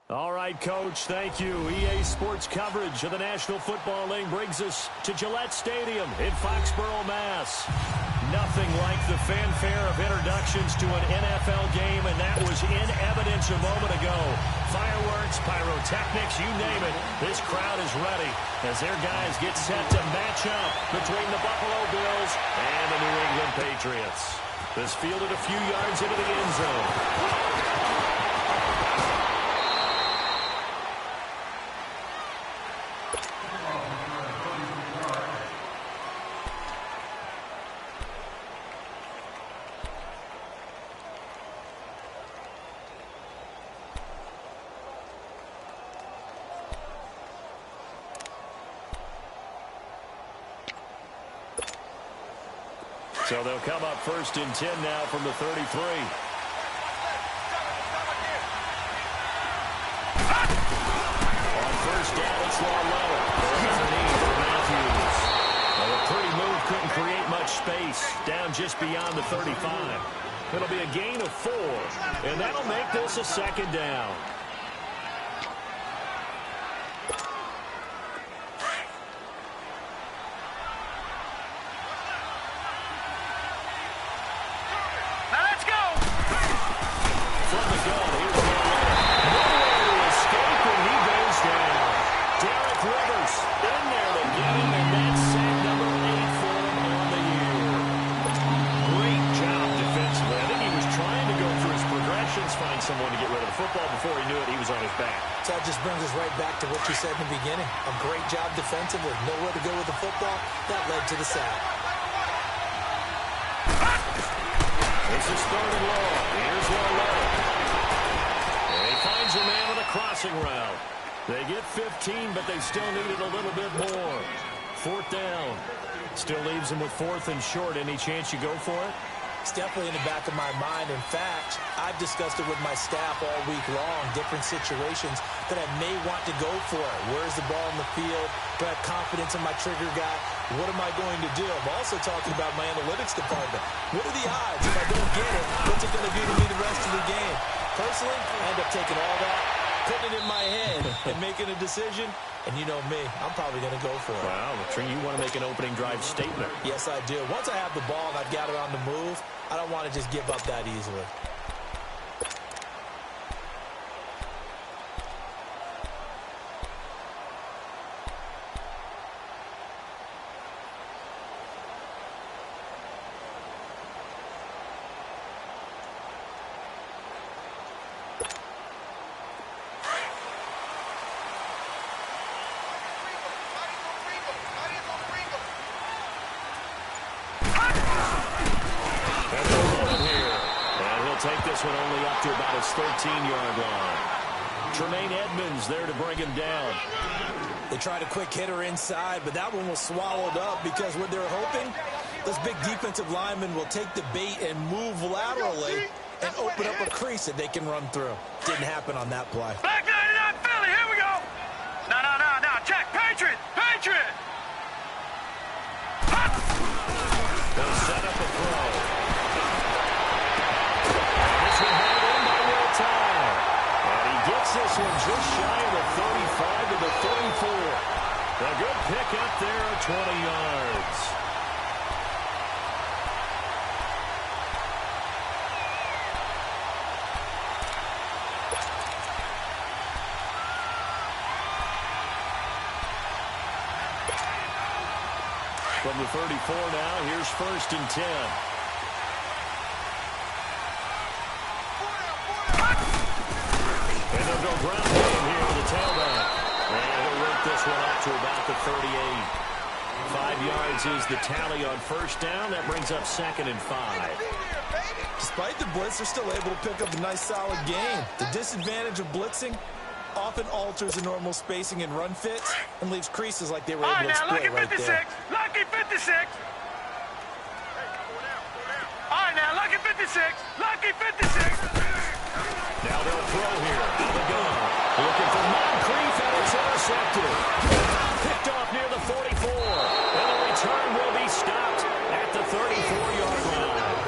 All right, Coach, thank you. EA Sports coverage of the National Football League brings us to Gillette Stadium in Foxborough, Mass. Nothing like the fanfare of introductions to an NFL game, and that was in evidence a moment ago. Fireworks, pyrotechnics, you name it. This crowd is ready as their guys get set to match up between the Buffalo Bills and the New England Patriots. This fielded a few yards into the end zone. So they'll come up 1st and 10 now from the 33. On first down, it's low. Underneath for Matthews. Well, a pretty move couldn't create much space down just beyond the 35. It'll be a gain of 4, and that'll make this a 2nd down. Someone to get rid of the football. Before he knew it, he was on his back. So that just brings us right back to what you said in the beginning. A great job defensively. Nowhere to go with the football. That led to the sack. This is 3rd and long. Here's low. And he finds a man on a crossing route. They get 15, but they still needed a little bit more. 4th down. Still leaves them with 4th and short. Any chance you go for it? It's definitely in the back of my mind. In fact, I've discussed it with my staff all week long, different situations that I may want to go for it. Where's the ball in the field? Do I have confidence in my trigger guy? What am I going to do? I'm also talking about my analytics department. What are the odds? If I don't get it, what's it going to do to me the rest of the game? Personally, I end up taking all that, putting it in my head, and making a decision. And you know me, I'm probably going to go for it. Wow, you want to make an opening drive statement. Yes, I do. Once I have the ball and I've got it on the move, I don't want to just give up that easily. Take this one only up to about his 13-yard line. Tremaine Edmonds there to bring him down. They tried a quick hitter inside, but that one was swallowed up because what they're hoping, those big defensive linemen will take the bait and move laterally and open up a crease that they can run through. Didn't happen on that play. Back 99 Philly, here we go. No, check, Patriot. They'll set up a throw. This one just shy of the 35 to the 34. A good pick up there at 20 yards. From the 34 now, here's 1st and 10. And they'll go ground game here with the tailback. And he'll work this one up to about the 38. 5 yards is the tally on 1st down. That brings up 2nd and 5. Despite the blitz, they're still able to pick up a nice, solid gain. The disadvantage of blitzing often alters the normal spacing and run fits and leaves creases like they were able to exploit right there. Lucky 56. All right, now, lucky 56. Lucky 56. Now they'll throw here. Out the gun. Looking for Moncrief, and it's intercepted. Picked off near the 44. And the return will be stopped at the 34-yard line.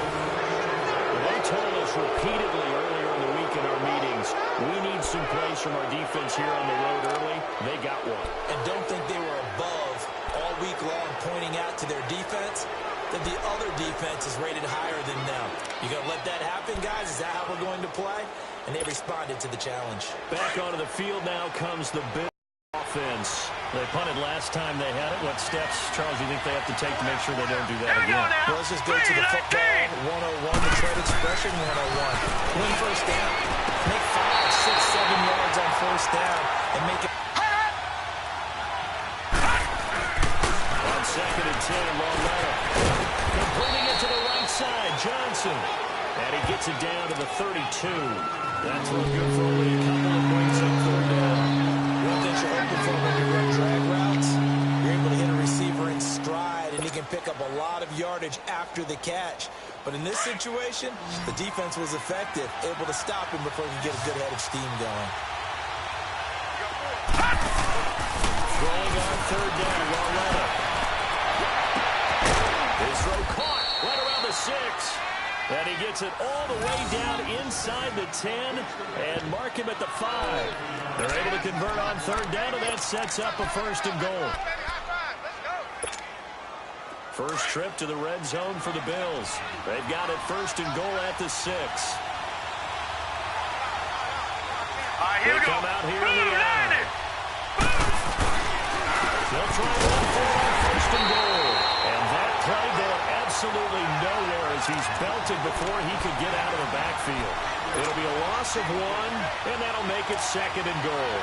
They told us repeatedly earlier in the week in our meetings, we need some plays from our defense here on the road early. They got one. And don't think they were above all week long pointing out to their defense that the other defense is rated higher than them. You going to let that happen, guys? Is that how we're going to play? And they responded to the challenge. Back onto the field now comes the Bills offense. They punted last time they had it. What steps, Charles, you think they have to take to make sure they don't do that again? Well, let's just go to the football 101, the trade expression 101. Win first down. Make 5, 6, 7 yards on first down and make it. On 2nd and 10, Longletto. Completing it to the right side, Johnson. And he gets it down to the 32. That's real good for only a couple of points on 3rd down. One thing you're hoping for when you run drag routes, you're able to hit a receiver in stride, and he can pick up a lot of yardage after the catch. But in this situation, the defense was effective, able to stop him before he could get a good head of steam going. Throwing on 3rd down, Longletto. His throw caught right around the 6. And he gets it all the way down inside the 10 and mark him at the 5. They're able to convert on 3rd down, and that sets up a 1st and goal. First trip to the red zone for the Bills. They've got it 1st and goal at the 6. Here we go. Come out here in the eye. They'll try one for 1st and goal. And that play going absolutely nowhere as he's belted before he could get out of the backfield. It'll be a loss of 1, and that'll make it 2nd and goal.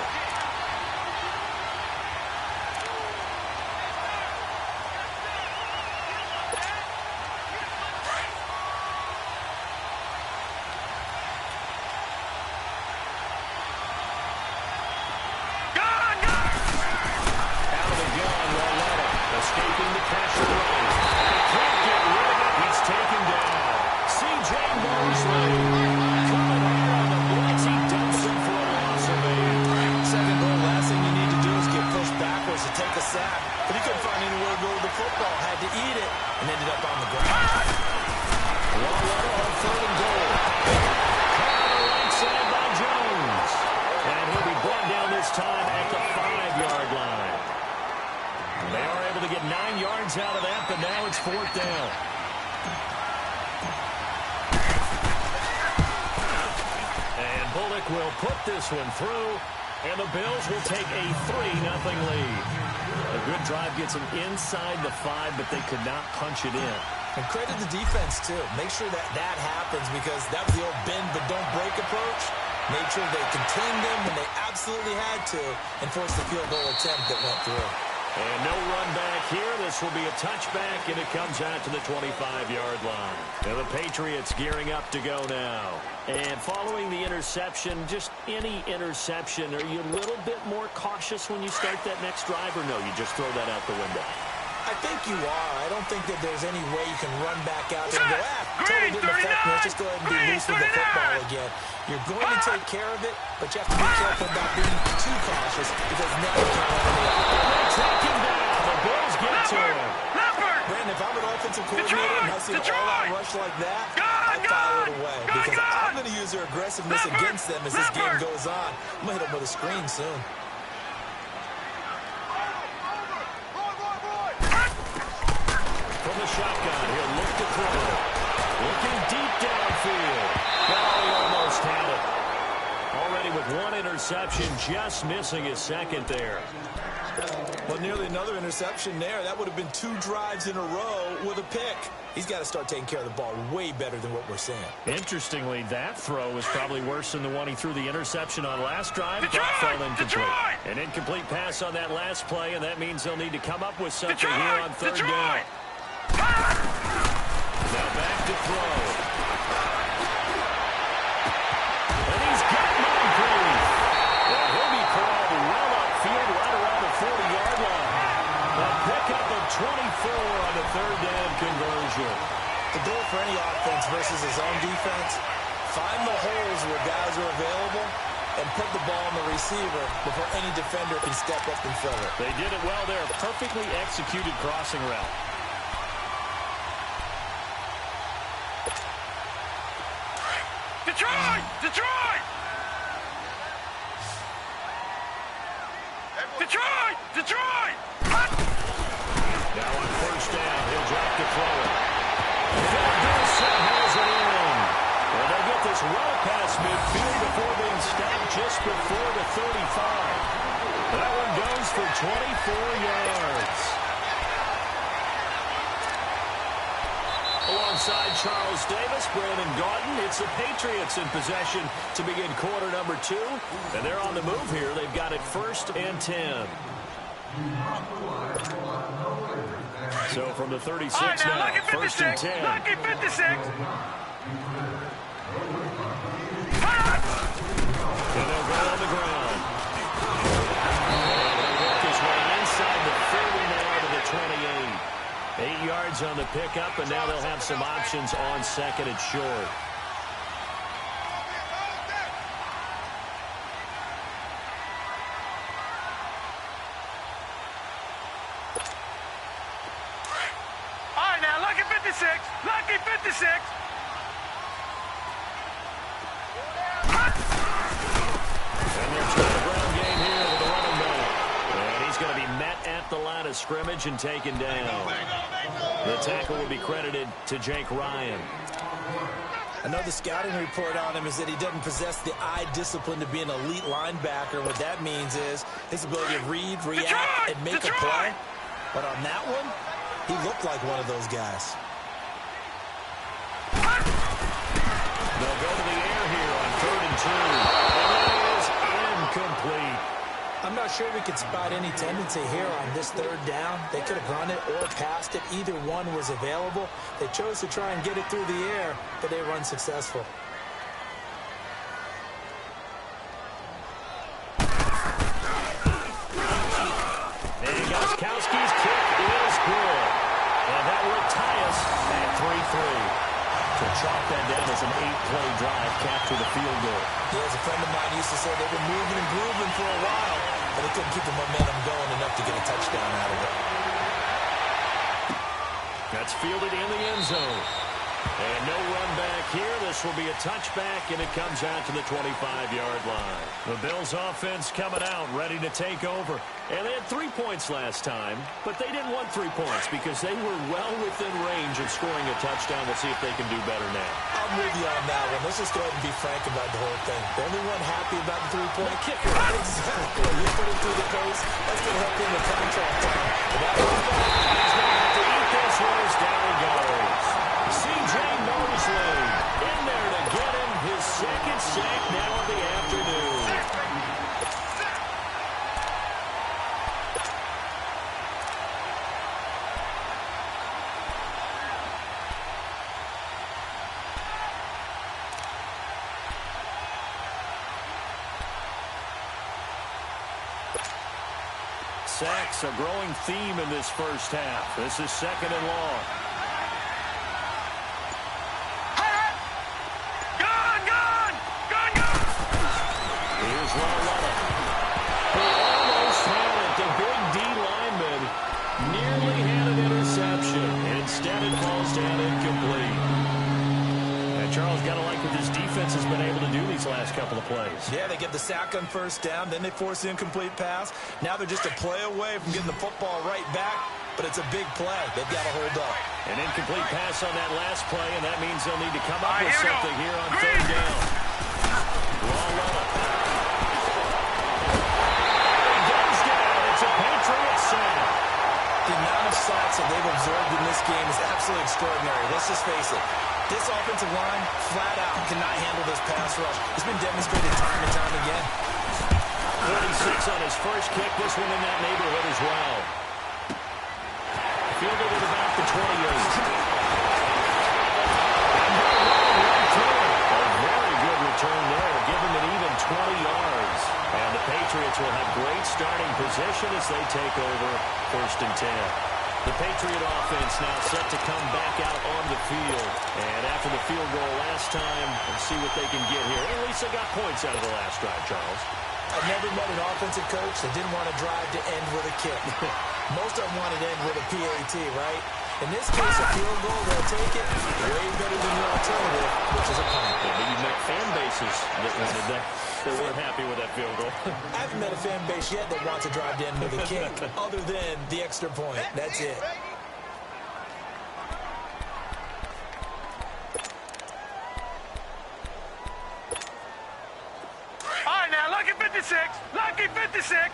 Escaping the pressure lane. Can't get rid of it. He's taken down. C.J. Mosley coming out on the blitz. He dumps him for a loss of 8. 2nd goal, last thing you need to do is get pushed backwards to take a sack. But he couldn't find anywhere to go with the football. Had to eat it and ended up on the ground. Longletto on 3rd and goal. Caught on the right side by Jones. And he'll be brought down this time at the 5-yard line. They are able to get 9 yards out of that, but now it's 4th down. And Bullock will put this one through, and the Bills will take a 3-0 lead. A good drive gets them inside the 5, but they could not punch it in. And credit the defense, too. Make sure that that happens because that was the old bend but don't break approach. Made sure they contained them when they absolutely had to and forced the field goal attempt that went through. And no run back here. This will be a touchback, and it comes out to the 25-yard line. And the Patriots gearing up to go now. And following the interception, just any interception, are you a little bit more cautious when you start that next drive, or no, you just throw that out the window? I think you are. I don't think that there's any way you can run back out there and go, totally didn't affect me. Let's just go ahead and be loose with the football again. You're going to take care of it, but you have to be careful about being too cautious because now you can't run it out. Take him down. The Bills get to him. Brandon, if I'm an offensive coordinator and I see an all-out rush like that, I file it away because I'm going to use their aggressiveness against them as this game goes on. I'm going to hit them with a screen soon. From the shotgun, he'll look to throw. Looking deep downfield. Oh, he almost had it. Already with 1 interception, just missing his 2nd there. Well, nearly another interception there. That would have been 2 drives in a row with a pick. He's got to start taking care of the ball way better than what we're seeing. Interestingly, that throw was probably worse than the one he threw the interception on last drive. That fell incomplete. An incomplete pass on that last play, and that means they'll need to come up with something here on 3rd down. Now back to throw. And he's got Moncrief. And he'll be called well upfield right around the 40-yard line. They'll pick up a 24 on the 3rd down conversion. The goal for any offense versus his own defense, find the holes where guys are available and put the ball on the receiver before any defender can step up and fill it. They did it well there. Perfectly executed crossing route. Detroit! Detroit! Detroit! Detroit! Now on first down, he'll drop to throw it. Phil has it in. And they get this well past midfield before being stopped just before the 35. That one goes for 24 yards. Alongside Charles Davis, Brandon Gaudin, it's the Patriots in possession to begin quarter number 2. And they're on the move here. They've got it 1st and 10. So from the 36 right, now, now, 1st and 10. Lucky 56. And they'll go on the ground. And they'll work his way inside the 30 now to the 28. 8 yards on the pickup, and now they'll have some options on 2nd and short. All right, now, lucky 56. Lucky 56. And they'll try the ground game here with the running back. And he's going to be met at the line of scrimmage and taken down. The tackle will be credited to Jake Ryan. I know the scouting report on him is that he doesn't possess the eye discipline to be an elite linebacker. What that means is his ability to read, react, and make a play. But on that one, he looked like one of those guys. They'll go to the air here on 3rd and 2. And it is incomplete. I'm not sure we could spot any tendency here on this 3rd down. They could have run it or passed it. Either one was available. They chose to try and get it through the air, but they were unsuccessful. And Gostkowski's kick is good. And that will tie us at 3-3. To chalk that down as an 8-play drive, capture the field goal. Yeah, as a friend of mine used to say, they've been moving and grooving for a while, but they couldn't keep the momentum going enough to get a touchdown out of it. That's fielded in the end zone. And no run back here. This will be a touchback, and it comes out to the 25-yard line. The Bills' offense coming out, ready to take over. And they had 3 points last time, but they didn't want 3 points because they were well within range of scoring a touchdown. We'll see if they can do better now. I'm with you on that one. Let's just go ahead and be frank about the whole thing. The only one happy about the 3-point kicker. Exactly. You put it through the post. That's going to help him with contract time. But that was bad. He's going to have to eat this one as down he goes. C.J. Mosley in there to get him his 2nd sack now of the afternoon. Sacks, a growing theme in this first half. This is 2nd and long. Here's Lalala. He almost had it. The big D lineman nearly had an interception. Instead, it falls down incomplete. And Charles, got to like what this defense has been able to do these last couple of plays. Yeah, they get the sack on 1st down, then they force the incomplete pass. Now they're just a play away from getting the football right back, but it's a big play. They've got to hold up. An incomplete pass on that last play, and that means they'll need to come up with something here on 3rd down. Lalala. It's a Patriot sack. The amount of sacks that they've absorbed in this game is absolutely extraordinary. Let's just face it. This offensive line, flat out, cannot handle this pass rush. It's been demonstrated time and time again. 46 on his first kick. This one in that neighborhood as well. Fielded at about the 28. A very good return there to give him an even 20 yards. And the Patriots will have great starting position as they take over 1st and 10. The Patriot offense now set to come back out on the field. And after the field goal last time, let's see what they can get here. At least they got points out of the last drive, Charles. I've never met an offensive coach that didn't want to drive to end with a kick. Most of them wanted to end with a PAT, right? In this case, a field goal, they'll take it. Way better than the alternative, which is a punt. Yeah, but you've met fan bases that weren't happy with that field goal. I haven't met a fan base yet that wants to drive down with a kick, other than the extra point. That's it. All right, now, lucky 56. Lucky 56.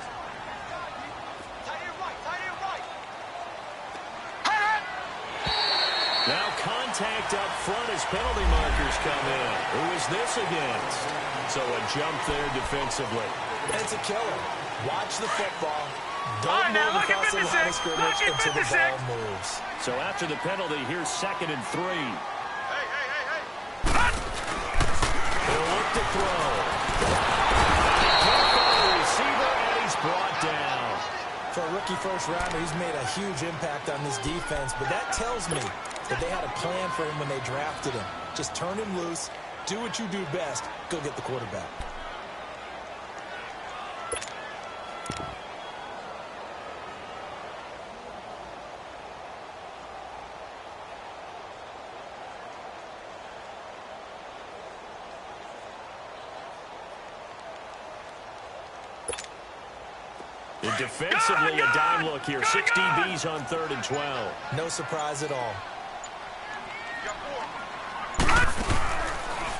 Now contact up front as penalty markers come in. Who is this against? So a jump there defensively. And it's a killer. Watch the football. All right, Don't now, move look at across the line of 56. scrimmage Look at until the 56. ball moves. So after the penalty, here's 2nd and 3. Hey. He'll look to throw. Can't find the receiver, and he's brought down. For a rookie first-rounder, he's made a huge impact on this defense, but that tells me that they had a plan for him when they drafted him. Just turn him loose, do what you do best, go get the quarterback. And defensively, a dime look here. 6 DBs on 3rd and 12. No surprise at all.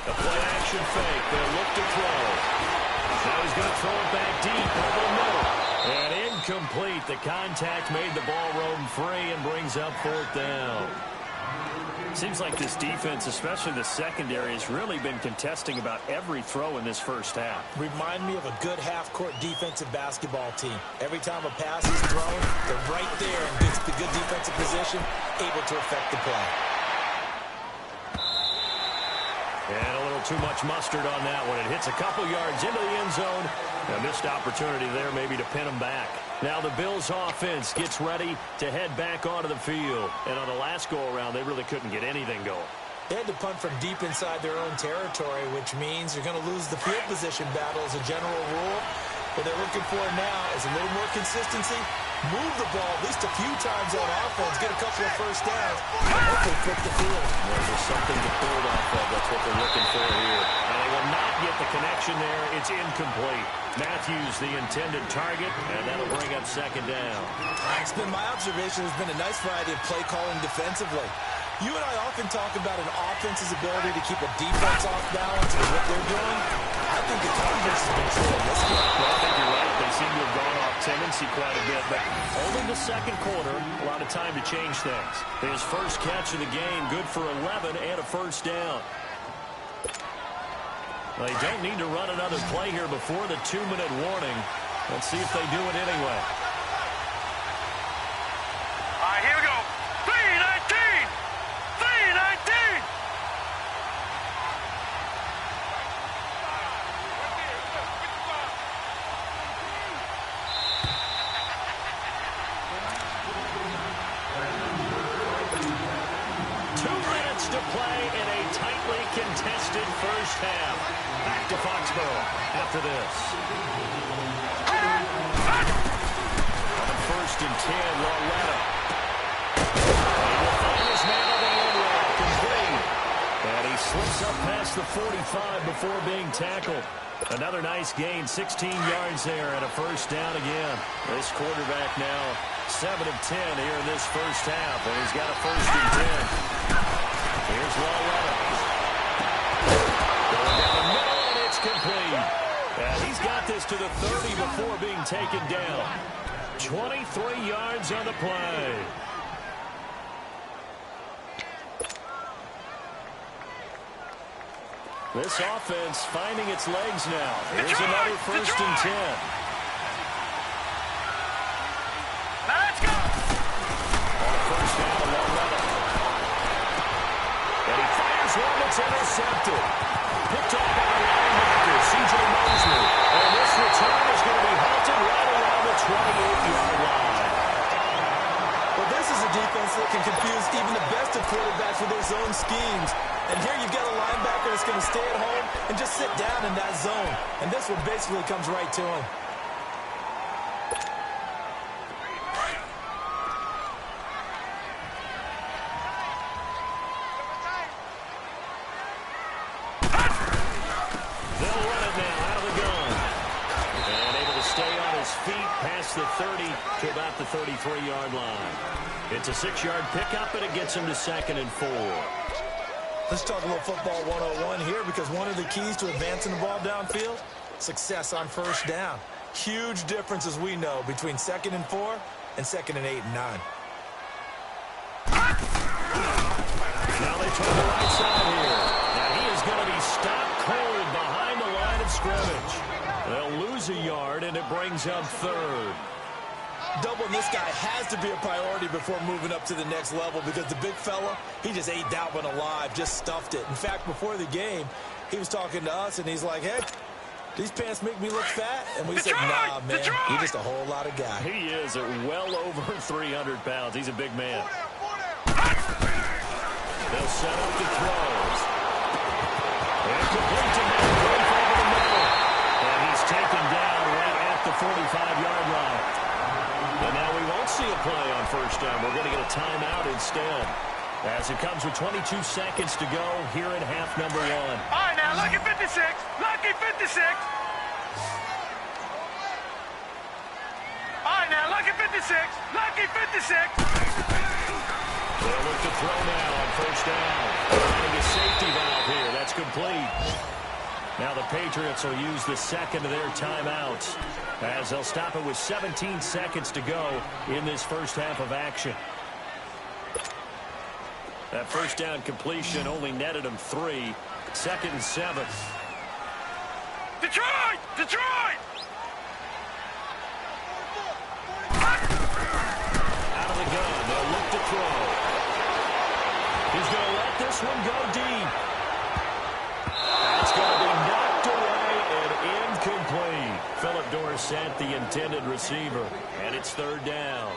A play-action fake. They'll look to throw. Now he's going to throw it back deep over the middle. And incomplete. The contact made the ball roam free and brings up 4th down. Seems like this defense, especially the secondary, has really been contesting about every throw in this first half. Remind me of a good half-court defensive basketball team. Every time a pass is thrown, they're right there in the good defensive position, able to affect the play. And a little too much mustard on that one. It hits a couple yards into the end zone. A missed opportunity there maybe to pin him back. Now the Bills offense gets ready to head back onto the field. And on the last go-around, they really couldn't get anything going. They had to punt from deep inside their own territory, which means you're going to lose the field position battle as a general rule. What they're looking for now is a little more consistency, move the ball at least a few times on offense, get a couple of first downs, and hopefully flip the field. Well, there's something to build off of. That's what they're looking for here. And they will not get the connection there. It's incomplete. Matthews, the intended target, and that'll bring up 2nd down. It's been my observation. There's been a nice variety of play calling defensively. You and I often talk about an offense's ability to keep a defense off balance with what they're doing. I think the converse has been true in this game. Well, I think you're right. They seem to have gone off tendency quite a bit, but only the 2nd quarter, a lot of time to change things. His first catch of the game, good for 11 and a first down. They don't need to run another play here before the 2-minute warning. Let's see if they do it anyway. All right, here we go. 3:19. 3:19. To play in a tightly contested first half. Back to Foxborough after this. On 1st and 10, Loretta. He will find his man on the end route, complete. And he slips up past the 45 before being tackled. Another nice gain, 16 yards there, and a first down again. This quarterback now 7 of 10 here in this first half, and he's got a 1st and 10. Here's Loretta. Going down the middle, and it's complete. And he's got this to the 30 before being taken down. 23 yards on the play. This offense finding its legs now. Here's another 1st and 10. Now let's go. On 1st down, Loretta. And he fires one that's intercepted. Picked off by the linebacker, C.J. Mosley. And this return is going to be halted right around the 28-yard line. Well, this is a defense that can confuse even the best of quarterbacks with their zone schemes. And here you've got a linebacker that's going to stay at home and just sit down in that zone. And this one basically comes right to him. feet past the 30 to about the 33-yard line. It's a 6-yard pickup, and it gets him to 2nd and 4. Let's talk a little football 101 here, because one of the keys to advancing the ball downfield, success on first down. Huge difference, as we know, between 2nd and 4 and 2nd and 8 and 9. Now they turn the right side here. Now he is going to be stopped cold behind the line of scrimmage. They'll lose a yard, and it brings up 3rd. Doubling this guy has to be a priority before moving up to the next level, because the big fella, he just ate that one alive, just stuffed it. In fact, before the game, he was talking to us, and he's like, hey, these pants make me look fat? And we said, nah, man, you're just a whole lot of guy. He is at well over 300 pounds. He's a big man. They'll set up the throws. And complete to him, going over the middle. And he's taken down right at the 45-yard line. And now we won't see a play on first down. We're going to get a timeout instead, as it comes with 22 seconds to go here in half number 1. All right, now, lucky 56. Lucky 56. All right, now, lucky 56. Lucky 56. They'll look to throw now on first down. Finding a safety valve here. That's complete. Now the Patriots will use the second of their timeouts, as they'll stop it with 17 seconds to go in this first half of action. That first down completion only netted them 3. 2nd and 7. Detroit! Detroit! Out of the gun. They'll look to throw. He's going to let this one go deep. That's going to be knocked away and incomplete. Philip Dorsett, the intended receiver, and it's 3rd down.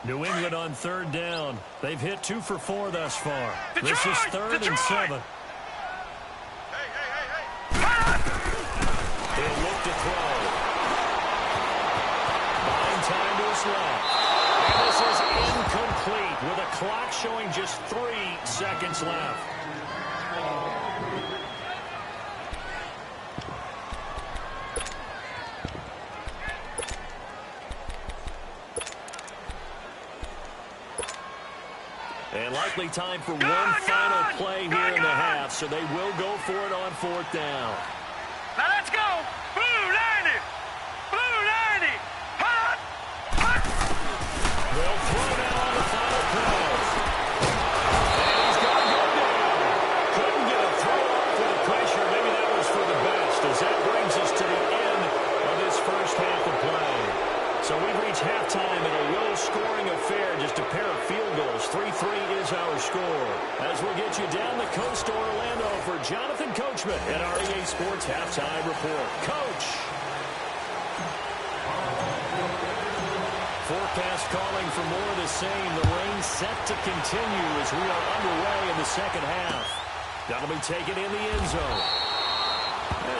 New England on 3rd down. They've hit 2 for 4 thus far. Detroit! This is 3rd and 7. He'll look to throw. Buying time to his left. And this is incomplete with a clock showing just 3 seconds left. And likely time for one final play here in the half, so they will go for it on 4th down. Now let's go! Blue 90! Blue 90! Hot! Hot! They'll throw now on the final pass. And he's going to go down. Couldn't get a throw off for the pressure. Maybe that was for the best, as that brings us to the end of this first half of play. So we've reached halftime in a low-scoring affair, just a pair of field goals. 3-3 is our score. As we'll get you down the coast to Orlando for Jonathan Coachman at our EA Sports Halftime Report. Coach! Forecast calling for more of the same. The rain set to continue as we are underway in the second half. That'll be taken in the end zone.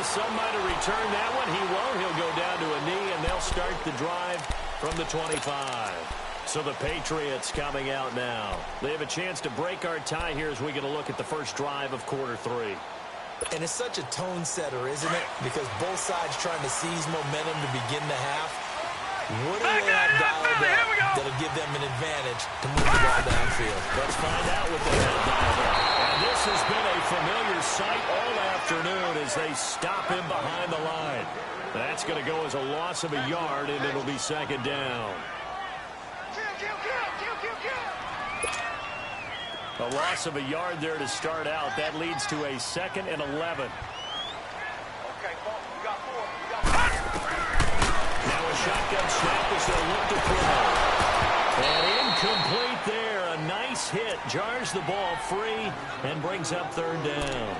Some might have returned that one. He won't. He'll go down to a knee, and they'll start the drive from the 25. So the Patriots coming out now. They have a chance to break our tie here as we get a look at the first drive of quarter 3. And it's such a tone setter, isn't it? Because both sides trying to seize momentum to begin the half. What do they have dialed up that'll give them an advantage to move the ball downfield? Let's find out what they have dialed up. And this has been a familiar sight all afternoon as they stop him behind the line. That's going to go as a loss of a yard, and it'll be 2nd down. A loss of a yard there to start out. That leads to a 2nd and 11. Now a shotgun snap as they'll look to throw. And incomplete there. A nice hit. Jars the ball free and brings up 3rd down.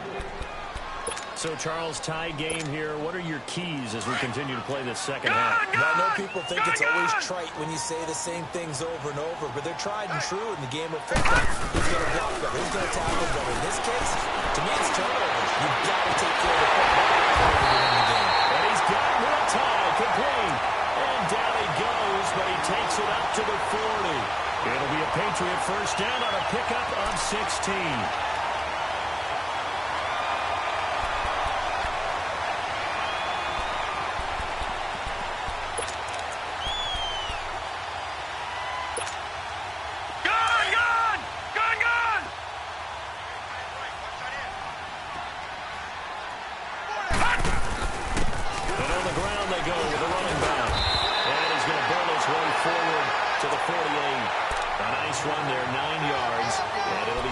So, Charles, tie game here. What are your keys as we continue to play this second half? Now, I know people think it's always trite when you say the same things over and over, but they're tried and true in the game of football. Who's going to block better? Who's going to tackle better? In this case, to me, it's turnovers. You've got to take care of the football to win the game. And he's got one tie, complete. And down he goes, but he takes it up to the 40. It'll be a Patriot first down on a pickup of 16.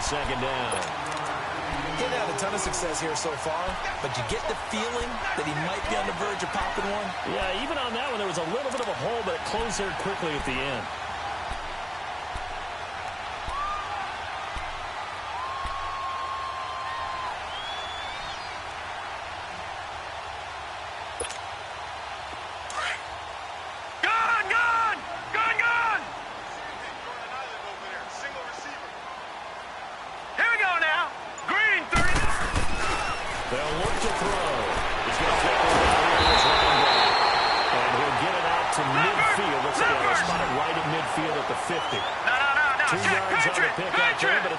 Second down. He hasn't had a ton of success here so far, but you get the feeling that he might be on the verge of popping one. Yeah, even on that one, there was a little bit of a hole, but it closed there quickly at the end.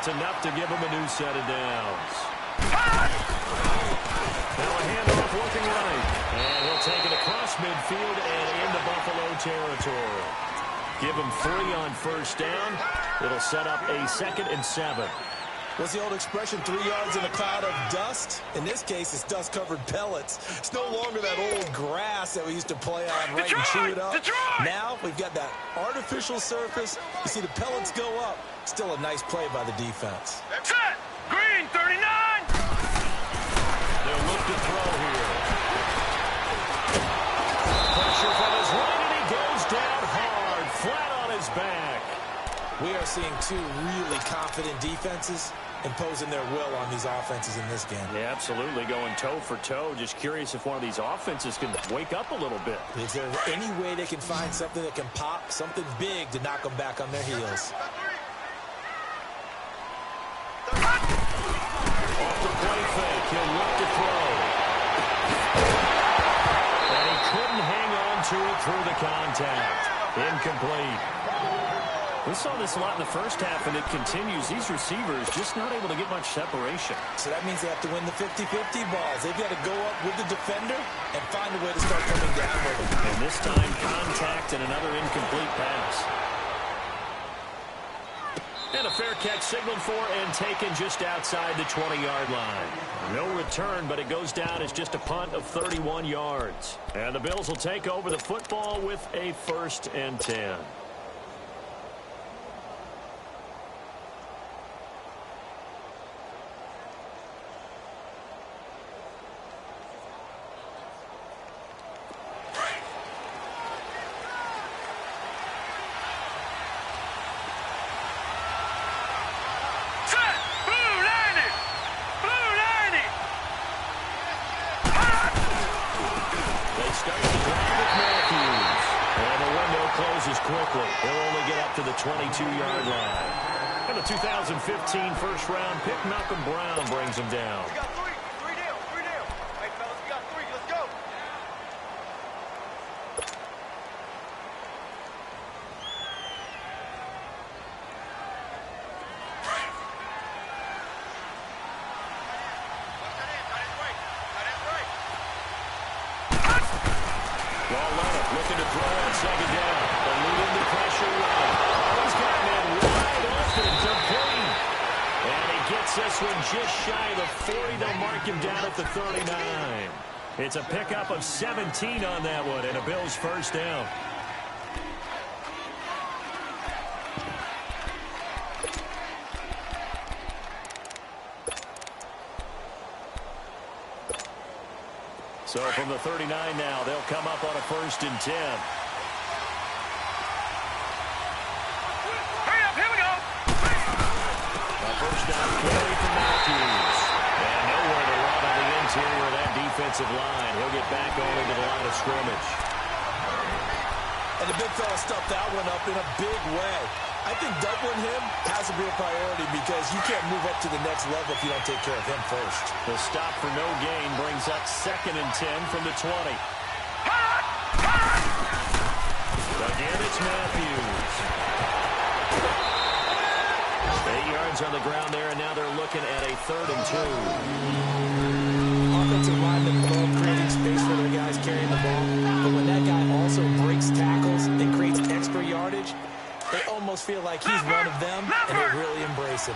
Enough to give him a new set of downs. Now a handoff working right. And he'll take it across midfield and into Buffalo territory. Give him 3 on first down. It'll set up a 2nd and 7. What's the old expression, 3 yards in a cloud of dust? In this case, it's dust-covered pellets. It's no longer that old grass that we used to play on, right, and chew it up. Now we've got that artificial surface. You see the pellets go up. Still a nice play by the defense. Set! Green, 39! They'll look to throw here. Pressure from his right, and he goes down hard, flat on his back. We are seeing 2 really confident defenses imposing their will on these offenses in this game. Yeah, absolutely, going toe for toe. Just curious if one of these offenses can wake up a little bit. Is there any way they can find something that can pop, something big to knock them back on their heels? Off the play fake, he'll look to throw. And he couldn't hang on to it through the contact. Incomplete. We saw this a lot in the first half, and it continues. These receivers just not able to get much separation. So that means they have to win the 50-50 balls. They've got to go up with the defender and find a way to start coming down with him. And this time, contact and another incomplete pass. And a fair catch signaled for and taken just outside the 20-yard line. No return, but it goes down as just a punt of 31 yards. And the Bills will take over the football with a 1st and 10. Quickly. He'll only get up to the 22-yard line. And the 2015 first-round pick, Malcolm Brown, brings him down. We got 3. 3 down. 3 down. Hey, fellas, we got 3. Let's go. Ball Leonard looking to throw on 2nd down. Eluding the pressure right. He's got him in wide open to Green. And he gets this one just shy of the 40. They'll mark him down at the 39. It's a pickup of 17 on that one and a Bills first down. So from the 39 now, they'll come up on a 1st and 10. Hurry up, here we go. A first down carry for Matthews. And nowhere to run on the interior of that defensive line. He'll get back on into the line of scrimmage. And the big fella stuffed that one up in a big way. I think doubling him has to be a priority because you can't move up to the next level if you don't take care of him first. The stop for no gain brings up 2nd and 10 from the 20. Again, it's Matthews. 8 yards on the ground there, and now they're looking at a 3rd and 2. Offensive linemen love creating space for their guys carrying the ball, but when that guy also breaks tackles and creates extra yardage, they almost feel like he's one of them, and they really embrace him.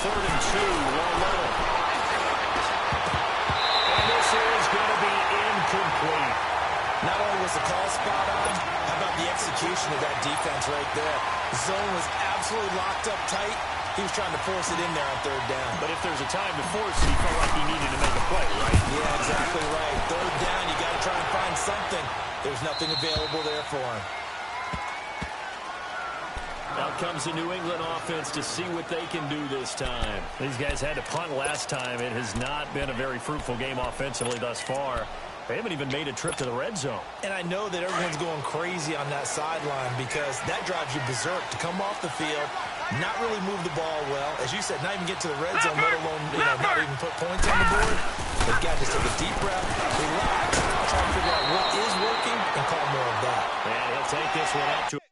Third and 2, low. And this is going to be incomplete. Not only was the call spot on, how about the execution of that defense right there? The zone was absolutely locked up tight. He was trying to force it in there on 3rd down. But if there's a time to force it, he felt like he needed to make a play, right? Yeah, exactly right. 3rd down, you got to try and find something. There's nothing available there for him. Out comes the New England offense to see what they can do this time. These guys had to punt last time. It has not been a very fruitful game offensively thus far. They haven't even made a trip to the red zone. And I know that everyone's going crazy on that sideline because that drives you berserk to come off the field, not really move the ball well. As you said, not even get to the red zone, let alone, not even put points on the board. They've got to just take a deep breath, relax, try to figure out what is working, and call more of that. And he'll take this one out to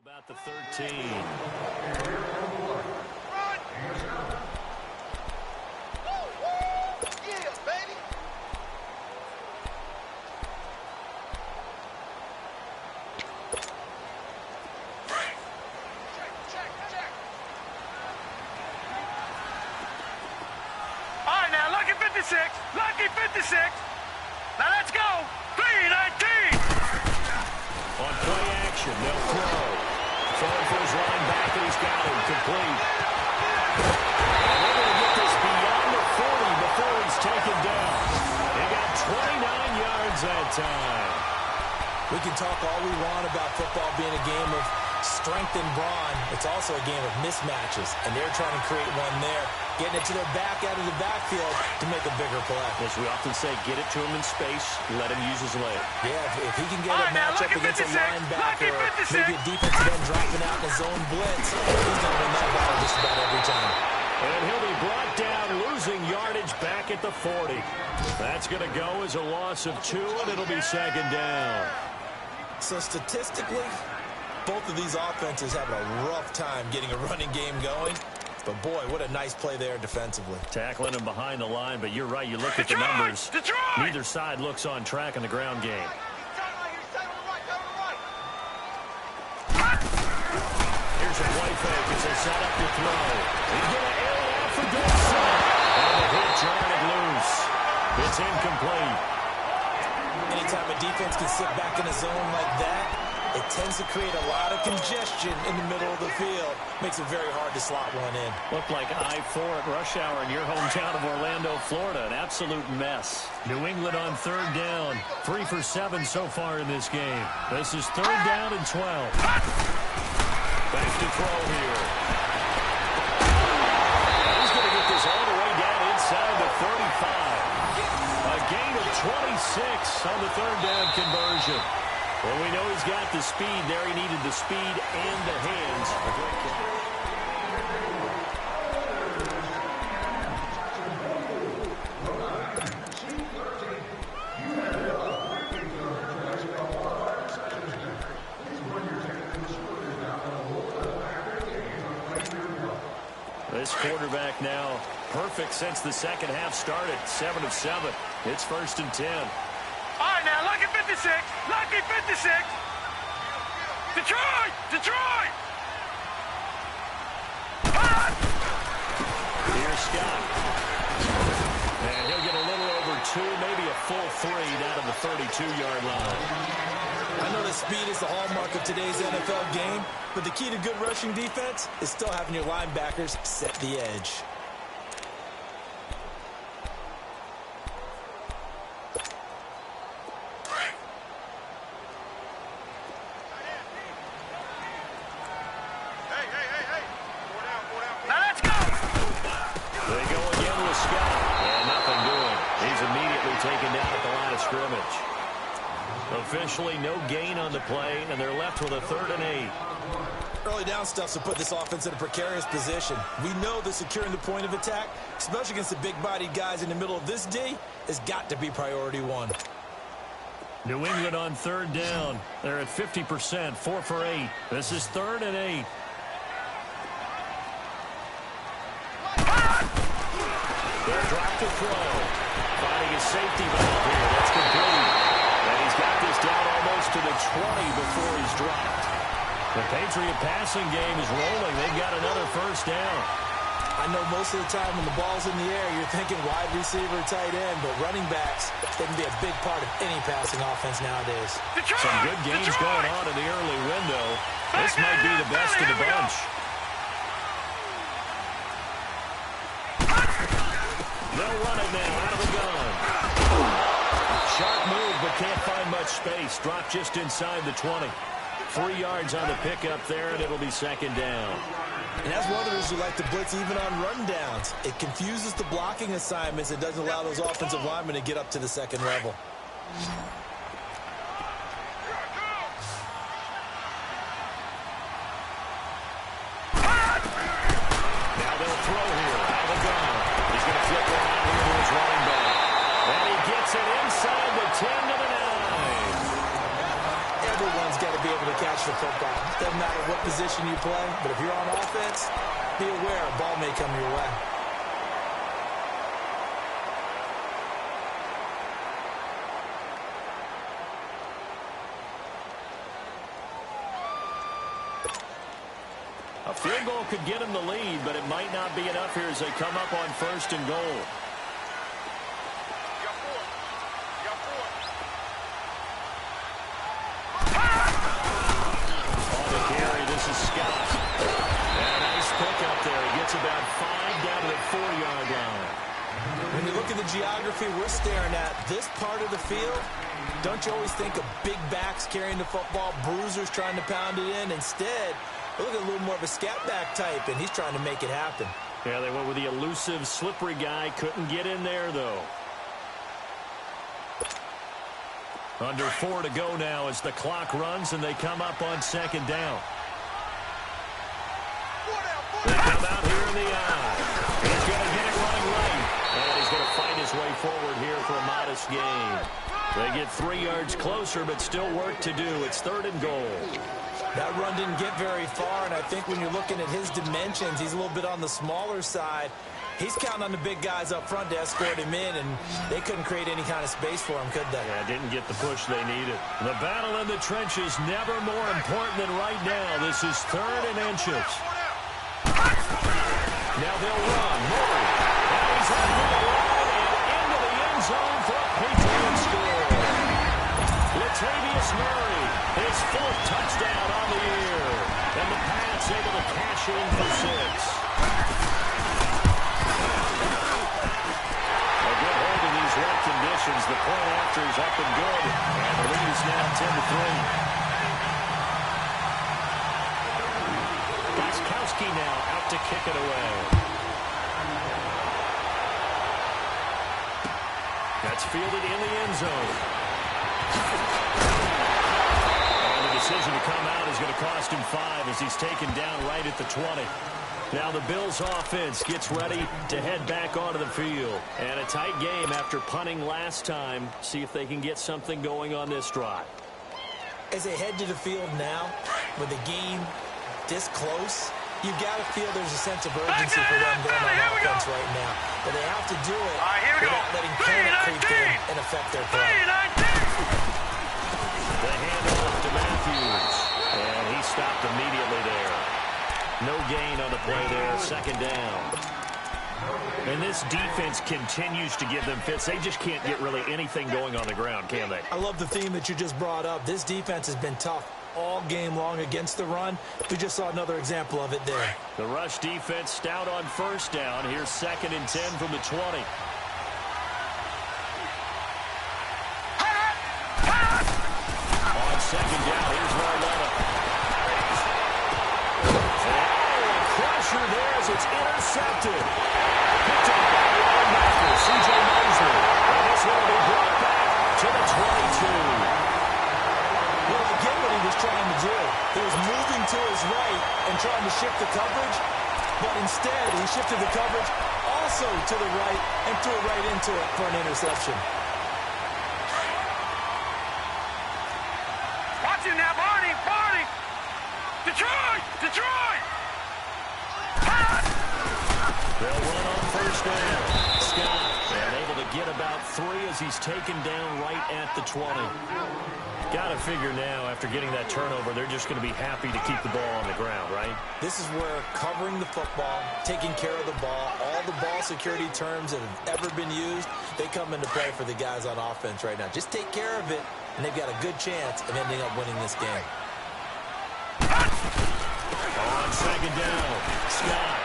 about the 13. All right, now, lucky 56. Lucky 56. Now, let's go. 319. On play action, they'll throw. Throwing for his line back, and he's got him complete. And they're going to get this beyond the 40 before he's taken down. They got 29 yards that time. We can talk all we want about football being a game of strength and brawn. It's also a game of mismatches, and they're trying to create one there, getting it to their back out of the backfield to make a bigger play. As we often say, get it to him in space, let him use his leg. Yeah, if he can get a matchup against a linebacker or maybe a defensive end dropping out in a zone blitz, he's going to win that battle just about every time. And he'll be brought down, losing yardage back at the 40. That's going to go as a loss of 2, and it'll be 2nd down. So statistically, both of these offenses having a rough time getting a running game going. But, boy, what a nice play there defensively. Tackling him behind the line, but you're right. You look at the numbers. Detroit! Neither side looks on track in the ground game. Here's a play fake as they set up to throw. He's going to air it out for Dawson. And the hit jarred loose. It's incomplete. Anytime a defense can sit back in a zone like that, it tends to create a lot of congestion in the middle of the field. Makes it very hard to slot one in. Looked like I-4 at rush hour in your hometown of Orlando, Florida. An absolute mess. New England on 3rd down. 3 for 7 so far in this game. This is 3rd down and 12. Back to throw here. He's going to get this all the way down inside the 35. A gain of 26 on the 3rd down conversion. Well, we know he's got the speed there. He needed the speed and the hands. This quarterback now perfect since the second half started. 7 of 7. It's 1st and 10. All right, now, lucky 56. Lucky 56. Detroit! Detroit! Here's Scott. And he'll get a little over 2, maybe a full 3 down to the 32-yard line. I know that speed is the hallmark of today's NFL game, but the key to good rushing defense is still having your linebackers set the edge. of scrimmage. Officially no gain on the play, and they're left with a 3rd and 8. Early down stuff to put this offense in a precarious position. We know that securing the point of attack, especially against the big-bodied guys in the middle of this D, has got to be priority 1. New England on 3rd down. They're at 50%, 4 for 8. This is 3rd and 8. They'll drop to throw. Finding his safety valve here. That's complete. And he's got this down almost to the 20 before he's dropped. The Patriot passing game is rolling. They've got another 1st down. I know most of the time when the ball's in the air, you're thinking wide receiver, tight end, but running backs, they can be a big part of any passing offense nowadays. Some good games going on in the early window. This might be the best of the bunch. They'll run it now out of the gun. Sharp move, but can't find much space. Dropped just inside the 20. 3 yards on the pickup there, and it'll be 2nd down. And that's one of the reasons we like to blitz even on rundowns. It confuses the blocking assignments. It doesn't allow those offensive linemen to get up to the 2nd level. Now they'll throw here out of the gun. He's going to flip it out here to his running back. And he gets it inside the 10 to the 9. Everyone's got to be able to catch the football. Doesn't matter what position you play, but if you're on offense, be aware a ball may come your way. A field goal could get him the lead, but it might not be enough here as they come up on 1st and goal. Scott. And a nice pickup there. He gets about 5 down to the 4-yard line. When you look at the geography we're staring at, this part of the field, don't you always think of big backs carrying the football, bruisers trying to pound it in? Instead, look at a little more of a scat back type, and he's trying to make it happen. Yeah, they went with the elusive, slippery guy. Couldn't get in there, though. Under 4 to go now as the clock runs, and they come up on 2nd down. They come out here in the eye. He's going to get it running right. And he's going to fight his way forward here for a modest gain. They get 3 yards closer, but still work to do. It's 3rd and goal. That run didn't get very far, and I think when you're looking at his dimensions, he's a little bit on the smaller side. He's counting on the big guys up front to escort him in, and they couldn't create any kind of space for him, could they? Yeah, didn't get the push they needed. The battle in the trenches never more important than right now. This is 3rd and inches. Now they'll run. Murray. Now he's on the line and into the end zone for a Patriot score. Latavius Murray, his 4th touchdown on the year. And the Pats able to cash in for 6. A good hold in these wet conditions. The point after is up and good. And the lead is now 10-3. Now out to kick it away. That's fielded in the end zone. And the decision to come out is going to cost him 5 as he's taken down right at the 20. Now the Bills offense gets ready to head back onto the field. And a tight game after punting last time. See if they can get something going on this drive. As they head to the field now, with the game this close, you've got to feel there's a sense of urgency for them going on offense right now. But they have to do it without letting panic creep in and affect their play. The handoff to Matthews. And he stopped immediately there. No gain on the play there. 2nd down. And this defense continues to give them fits. They just can't get really anything going on the ground, can they? I love the theme that you just brought up. This defense has been tough all game long against the run. We just saw another example of it there. The rush defense stout on 1st down. Here's 2nd and 10 from the 20. On 2nd down, here's Marletta. Oh, a crusher there as it's intercepted. Picked up by linebacker C.J. Mosley. And this one will be brought back to the 22. Well, I get what he was trying to do. He was moving to his right and trying to shift the coverage, but instead he shifted the coverage also to the right and threw it right into it for an interception. Watch it now, Barney, Barney. Detroit, Detroit. They'll run on first down. Scott, and able to get about 3 as he's taken down right at the 20. Got to figure now, after getting that turnover, they're just going to be happy to keep the ball on the ground, right? This is where covering the football, taking care of the ball, all the ball security terms that have ever been used, they come into play for the guys on offense right now. Just take care of it, and they've got a good chance of ending up winning this game. On second down, Scott.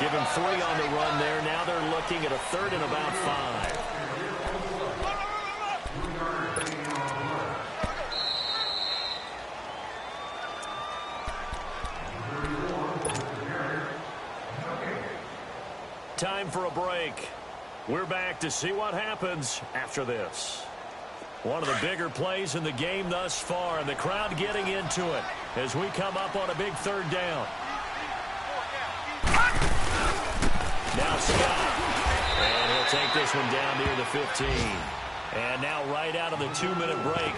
Give him 3 on the run there. Now they're looking at a 3rd and about 5. Time for a break. We're back to see what happens after this. One of the bigger plays in the game thus far, and the crowd getting into it as we come up on a big 3rd down. Now Scott, and he'll take this one down near the 15. And now right out of the 2-minute break,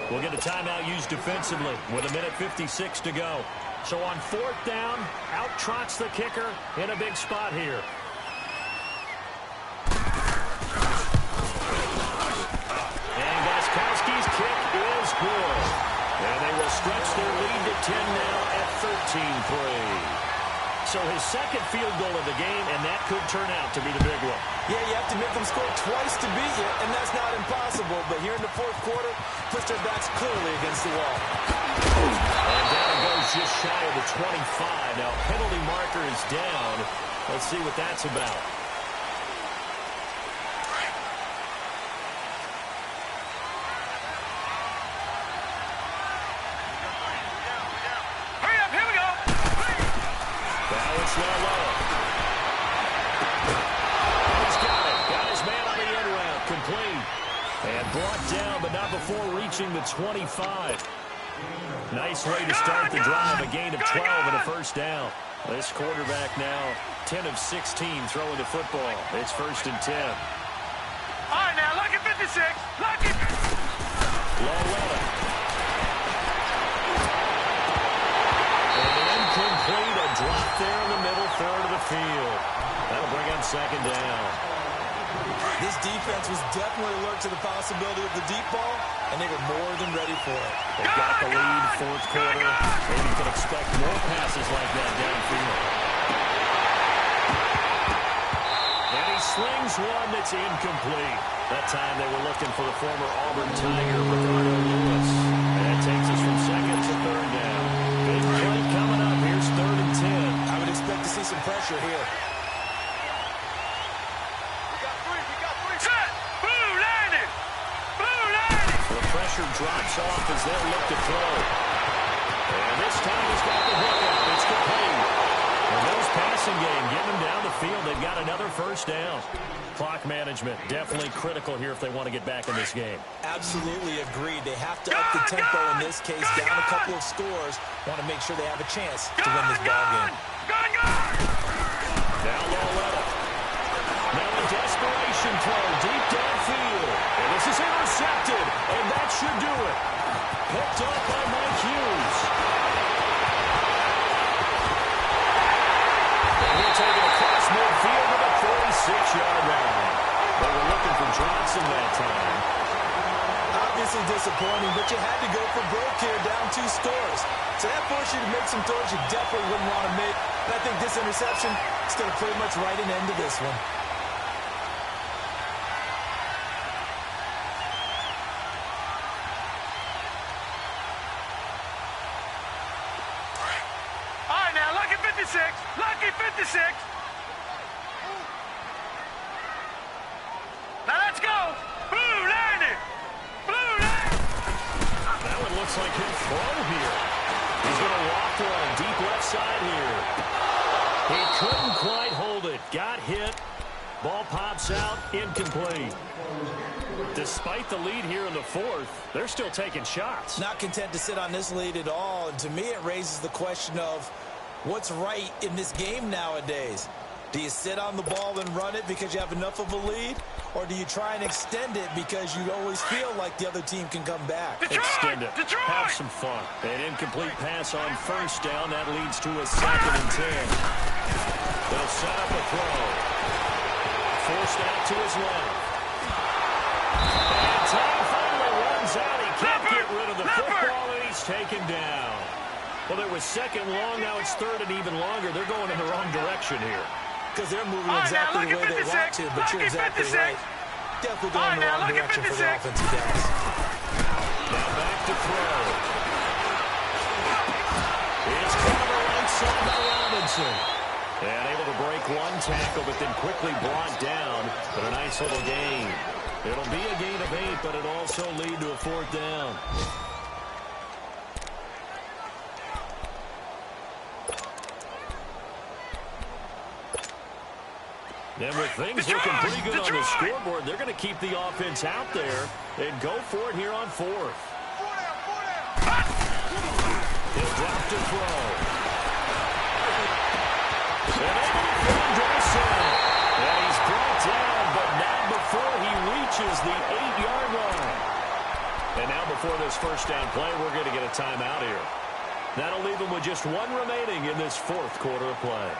we'll get a timeout used defensively with 1:56 to go. So on 4th down, out trots the kicker in a big spot here. And Gostkowski's kick is good. And they will stretch their lead to 10 now at 13-3. So his second field goal of the game, and that could turn out to be the big one. Yeah, you have to make them score twice to beat you, and that's not impossible. But here in the 4th quarter, puts their backs clearly against the wall. And down it goes just shy of the 25. Now, penalty marker is down. Let's see what that's about. Brought down, but not before reaching the 25. Nice way to start the drive, a gain of 12 and a 1st down. This quarterback now 10 of 16 throwing the football. It's 1st and 10. All right, now, lucky 56. Lucky. Lowella. And incomplete, a drop there in the middle 3rd of the field. That'll bring up 2nd down. This defense was definitely alert to the possibility of the deep ball, and they were more than ready for it. They've got the lead, 4th quarter. Maybe you can expect more passes like that downfield. And he slings one that's incomplete. That time they were looking for the former Auburn Tiger, Ricardo Lewis. And that takes us from 2nd to 3rd down. Big play coming up. Here's 3rd and 10. I would expect to see some pressure here. Drops off as they'll look to throw. And this time he's got the hook up. It's complete. And those passing game, getting them down the field. They've got another 1st down. Clock management, definitely critical here if they want to get back in this game. Absolutely agreed. They have to up the tempo in this case, down a couple of scores. Want to make sure they have a chance to win this ball game. Now Lowella. Now a desperation throw deep downfield. And this is intercepted. And that should do it. Picked up by Mike Hughes. And he'll take it across midfield to the 46-yard line. They were looking for Johnson that time. Obviously disappointing, but you had to go for broke here, down 2 scores. So that forced you to make some throws you definitely wouldn't want to make. And I think this interception is going to pretty much write an end to this one. Lucky 56. Now let's go. Blue landed. Blue landed. That one looks like he'll throw here. He's going to walk one deep left side here. He couldn't quite hold it. Got hit. Ball pops out. Incomplete. To despite the lead here in the fourth, they're still taking shots. Not content to sit on this lead at all. And to me, it raises the question of what's right in this game nowadays. Do you sit on the ball and run it because you have enough of a lead? Or do you try and extend it because you always feel like the other team can come back? Extend it. Have some fun. An incomplete pass on first down. That leads to a 2nd and 10. They'll set up a throw. Forced out to his left. And time finally runs out. He can't get rid of the football, and he's taken down. Well, it was 2nd long. Now it's 3rd and even longer. They're going in the wrong direction here. Because they're moving exactly the way they want to, but you're exactly right. Definitely going in the wrong direction for the offensive guys. Now back to throw. It's caught on the right side by Robinson. And able to break one tackle, but then quickly brought down. But a nice little gain. It'll be a gain of 8, but it'll also lead to a 4th down. And with things looking pretty good on the scoreboard, they're going to keep the offense out there and go for it here on 4th. He'll drop to throw. And he's brought down, but not before he reaches the 8-yard line. And now before this first down play, we're going to get a timeout here. That'll leave them with just 1 remaining in this 4th quarter of play.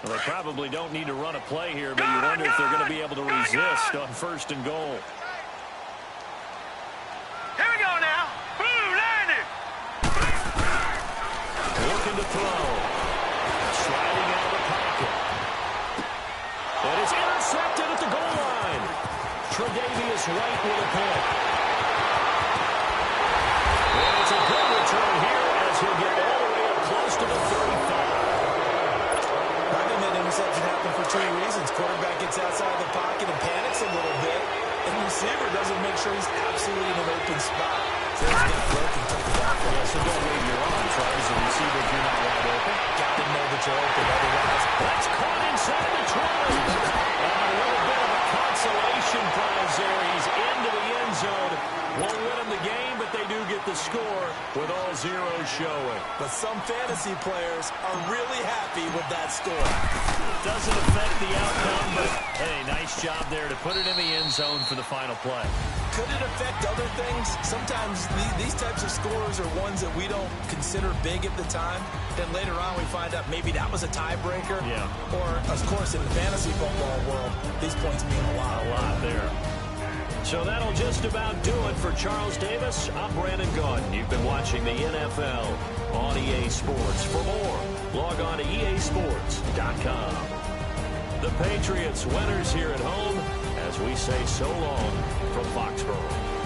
Well, they probably don't need to run a play here, but you wonder if they're going to be able to resist on 1st and goal. Here we go now. Blue line. Looking to throw. Sliding out of the pocket. And it's intercepted at the goal line. Tre'Davious White with a pick. And it's a good return here as he'll get all the way up close to the 35. Interception happened for 2 reasons. Quarterback gets outside the pocket and panics a little bit, and the receiver doesn't make sure he's absolutely in an open spot. So he's got broken took it off. So don't wave your arms, right, as a receiver if you're not wide open. Got to know that you're open, otherwise. That's caught inside the 20. And a little bit of a consolation prize there. He's into the end zone. Won't win him the game, but they do get the score with all zeros showing. But some fantasy players are really happy with that score. Doesn't affect the outcome, but hey, nice job there to put it in the end zone for the final play. Could it affect other things? Sometimes these types of scores are ones that we don't consider big at the time. Then later on we find out maybe that was a tiebreaker. Yeah. Or, of course, in the fantasy football world, these points mean a lot. A lot there. So that'll just about do it for Charles Davis. I'm Brandon Gaudin. You've been watching the NFL on EA Sports. For more, log on to easports.com. The Patriots winners here at home as we say so long from Foxborough.